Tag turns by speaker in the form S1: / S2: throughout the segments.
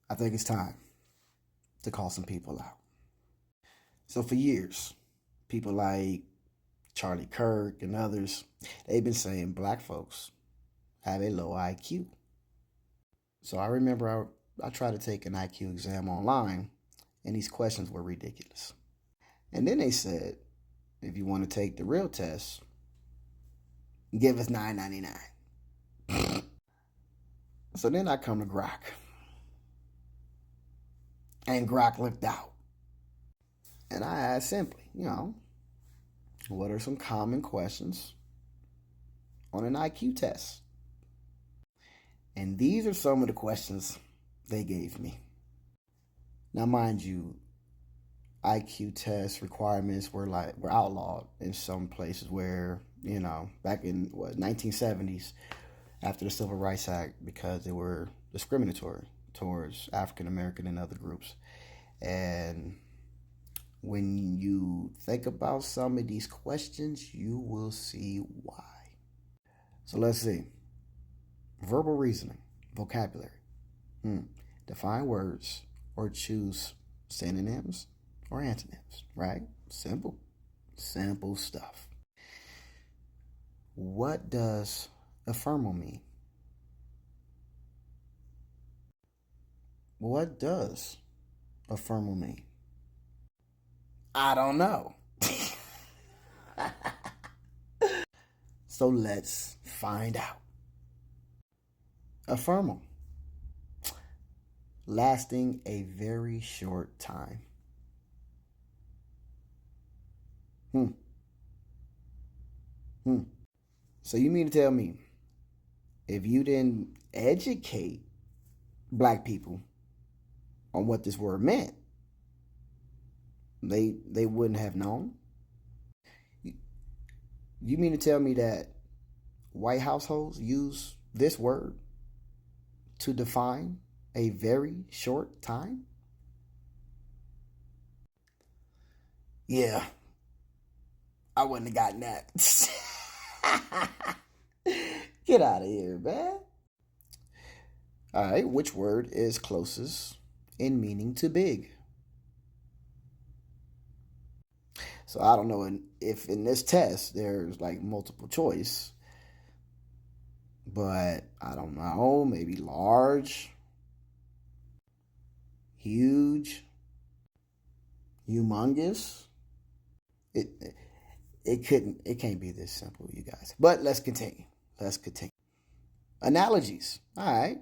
S1: I think it's time to call some people out. So for years, people like Charlie Kirk and others, they've been saying black folks have a low IQ. So I remember I tried to take an IQ exam online, and these questions were ridiculous. And then they said, if you want to take the real test, give us $9.99. So then I come to Grok, and Grok looked out. And I asked simply, what are some common questions on an IQ test? And these are some of the questions they gave me. Now, mind you, IQ test requirements were outlawed in some places where, back in 1970s after the Civil Rights Act, because they were discriminatory towards African American and other groups. And when you think about some of these questions, you will see why. So let's see. Verbal reasoning, vocabulary. Define words or choose synonyms or antonyms, right? Simple stuff. What does ephemeral mean? What does ephemeral mean? I don't know. So let's find out. Ephemeral, lasting a very short time. Hmm. So you mean to tell me if you didn't educate black people on what this word meant, they wouldn't have known? You mean to tell me that white households use this word to define a very short time? Yeah, I wouldn't have gotten that. Get out of here, man. All right, which word is closest in meaning to big? So I don't know if in this test there's like multiple choice, but I don't know, maybe large, huge, humongous. It it can't be this simple, you guys. But let's continue. Analogies. All right.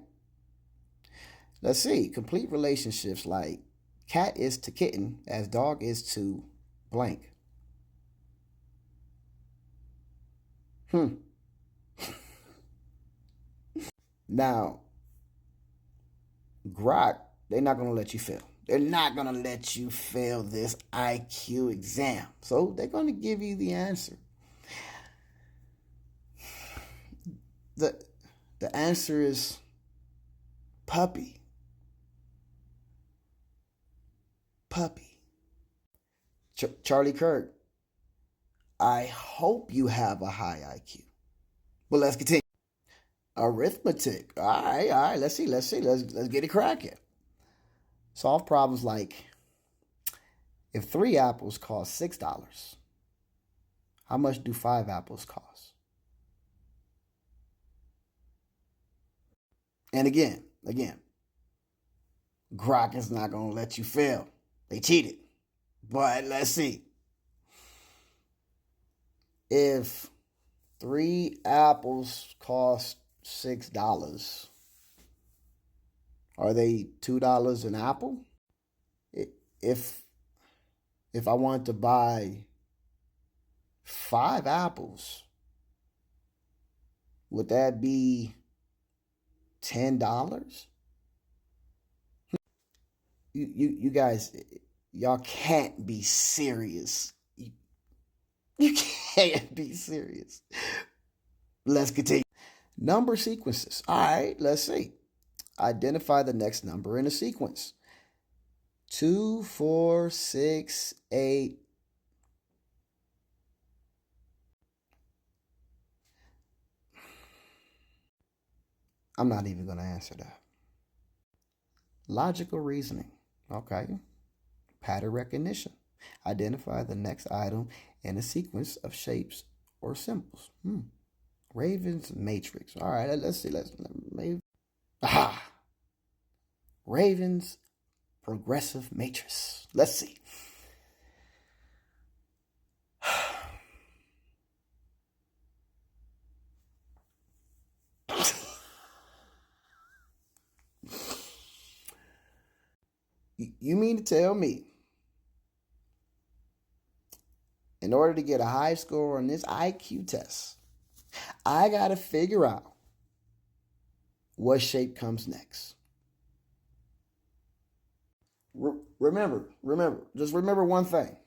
S1: Let's see. Complete relationships like cat is to kitten as dog is to blank. Hmm. Now, Grok, they're not going to let you fail. They're not going to let you fail this IQ exam. So they're going to give you the answer. The, the answer is puppy. Puppy. Charlie Kirk, I hope you have a high IQ. But let's continue. Arithmetic. All right. Let's see. Let's get it cracking. Solve problems like if 3 apples cost $6, how much do 5 apples cost? And again, Grok is not going to let you fail. They cheated. But let's see. If 3 apples cost $6, are they $2 an apple? If I wanted to buy 5 apples, would that be $10? You guys, y'all can't be serious. You can't be serious. Let's continue. Number sequences. All right, let's see. Identify the next number in a sequence. 2, 4, 6, 8. I'm not even going to answer that. Logical reasoning. Okay. Pattern recognition. Identify the next item in a sequence of shapes or symbols. Raven's matrix. All right, let's see. Maybe. Aha! Raven's progressive matrix. Let's see. You mean to tell me, in order to get a high score on this IQ test, I got to figure out what shape comes next? Just remember one thing.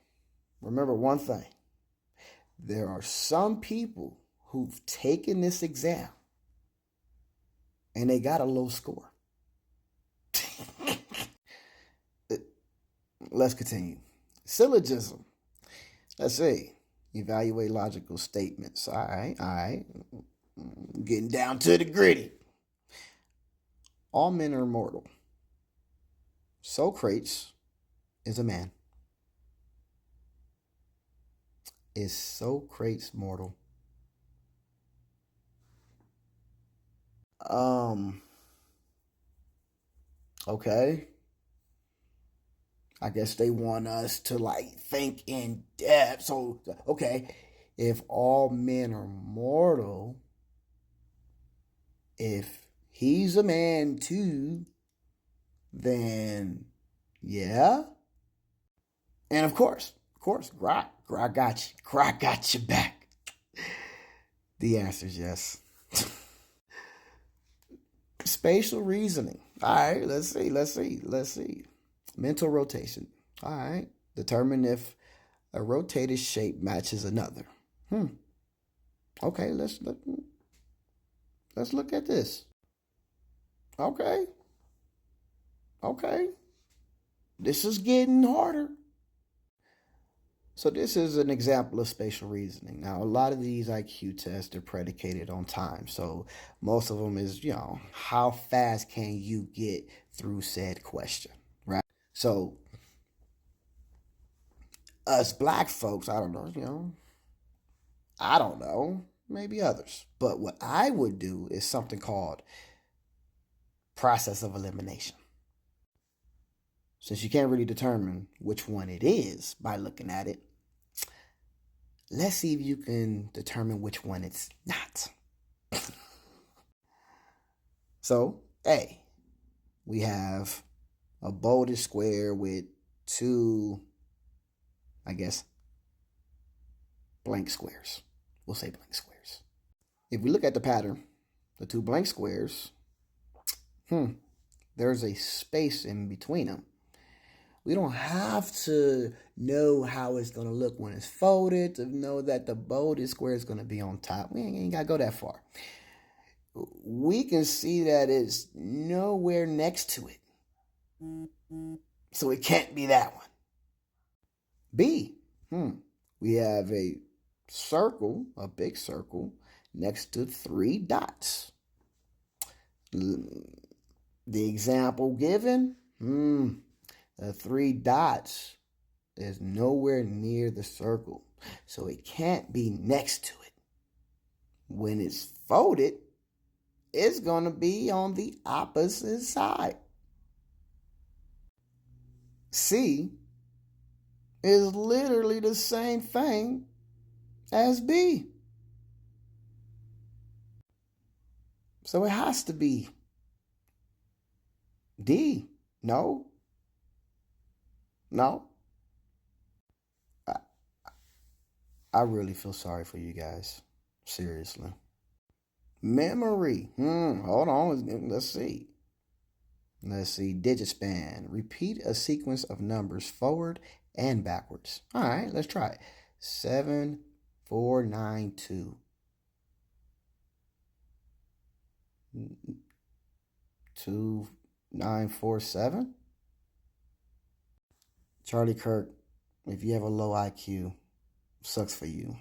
S1: Remember one thing. There are some people who've taken this exam and they got a low score. Let's continue. Syllogism. Let's see. Evaluate logical statements. All right. Getting down to the gritty. All men are mortal. Socrates is a man. Is Socrates mortal? Okay. I guess they want us to think in depth. So, okay, if all men are mortal, if he's a man too, then yeah. And of course, Grok got you. Grok got your back. The answer is yes. Spatial reasoning. All right, let's see. Mental rotation. All right. Determine if a rotated shape matches another. Okay, let's look at this. Okay. This is getting harder. So this is an example of spatial reasoning. Now, a lot of these IQ tests are predicated on time. So most of them is, how fast can you get through said question, right? So us black folks, I don't know, maybe others. But what I would do is something called process of elimination. Since you can't really determine which one it is by looking at it, let's see if you can determine which one it's not. So, A, we have a bolded square with two, blank squares. We'll say blank squares. If we look at the pattern, the two blank squares, there's a space in between them. We don't have to know how it's going to look when it's folded to know that the bolded square is going to be on top. We ain't got to go that far. We can see that it's nowhere next to it. So it can't be that one. B, we have a circle, a big circle, next to 3 dots. The example given, the 3 dots is nowhere near the circle, so it can't be next to it. When it's folded, it's going to be on the opposite side. C is literally the same thing as B. So it has to be D. No. I really feel sorry for you guys. Seriously. Memory. Hold on. Let's see. Digit span. Repeat a sequence of numbers forward and backwards. All right, let's try it. 7, 4, 9, 2. 2, 9, 4, 7. Charlie Kirk, if you have a low IQ, sucks for you.